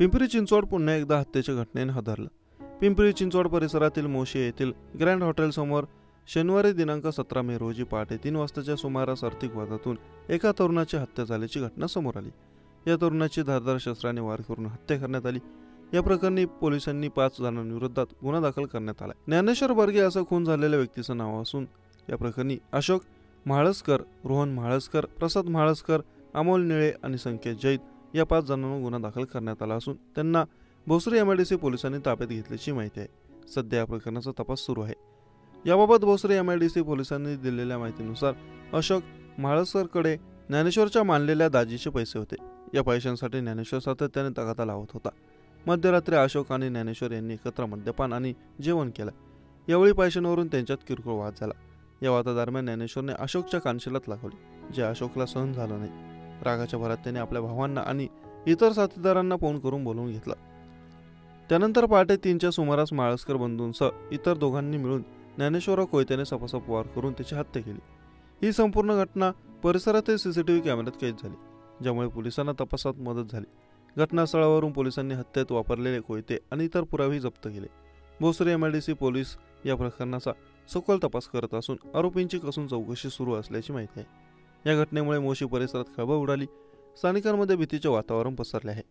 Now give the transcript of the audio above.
पिंपरी चिंचवड पुन्हा एकदा हत्येच्या घटनेने हादरलं। पिंपरी चिंचवड परिसरातील मोशी येथील ग्रँड हॉटेल समोर शनिवारी दिनांक 17 मे रोजी पहाटे 3 वाजताच्या सुमारास आर्थिक वादातून एका तरुणाची हत्या झाल्याची घटना समोर आली। या तरुणाची धारदार शस्त्राने वार करून हत्या करण्यात आली। या प्रकरणी पोलिसांनी 5 जणांविरोधात गुन्हा दाखल करण्यात आला। ज्ञानेश्वर बर्गे असं खून झालेल्या व्यक्तीचं नाव असून या प्रकरणी अशोक म्हाळसकर, रोहन म्हाळसकर, प्रसाद म्हाळसकर, अमोल निळे आणि संकेत जैत या 5 जणांवर गुन्हा दाखल करण्यात आला असून त्यांना भोसरी MIDC पोलिसांनी ताब्यात घेतल्याची माहिती आहे। सध्या या प्रकरणाचा तपास सुरू आहे। याबाबत भोसरी MIDC पोलिसांनी दिलेल्या माहितीनुसार अशोक म्हाळसकरकडे ज्ञानेश्वरच्या मानलेल्या दाजीचे पैसे होते। या पैशांसाठी ज्ञानेश्वर सातत्याने तगादा लावत होता। मध्यरात्री अशोक आणि ज्ञानेश्वर यांनी एकत्र मद्यपान आणि जेवण केलं। यावेळी पैशांवरून त्यांच्यात किरकोळ वाद झाला। या वादादरम्यान ज्ञानेश्वरने अशोकच्या कानशिलात लागवली, जे अशोकला सहन झालं नाही। रागाच्या भरात त्याने आपल्या भावांना आणि इतर साथीदारांना फोन करून बोलवून घेतलं। त्यानंतर पहाटे 3च्या सुमारास म्हाळसकर बंधूंसह इतर दोघांनी मिळून ज्ञानेश्वर कोयत्याने सपासप वार करून त्याची हत्या केली। ही संपूर्ण घटना परिसरातील CCTV कॅमेऱ्यात कैद झाली, ज्यामुळे पोलिसांना तपासात मदत झाली। घटनास्थळावरून पोलिसांनी हत्येत वापरलेले कोयते आणि इतर पुरावे जप्त केले। भोसरी MIDC पोलीस या प्रकरणाचा सखोल तपास करत असून आरोपींची कसून चौकशी सुरू असल्याची माहिती आहे। या घटनेमुळे मोशी परिसरात खळबळ उडाली, स्थानिकांमध्ये भीतीचे वातावरण पसरले आहे।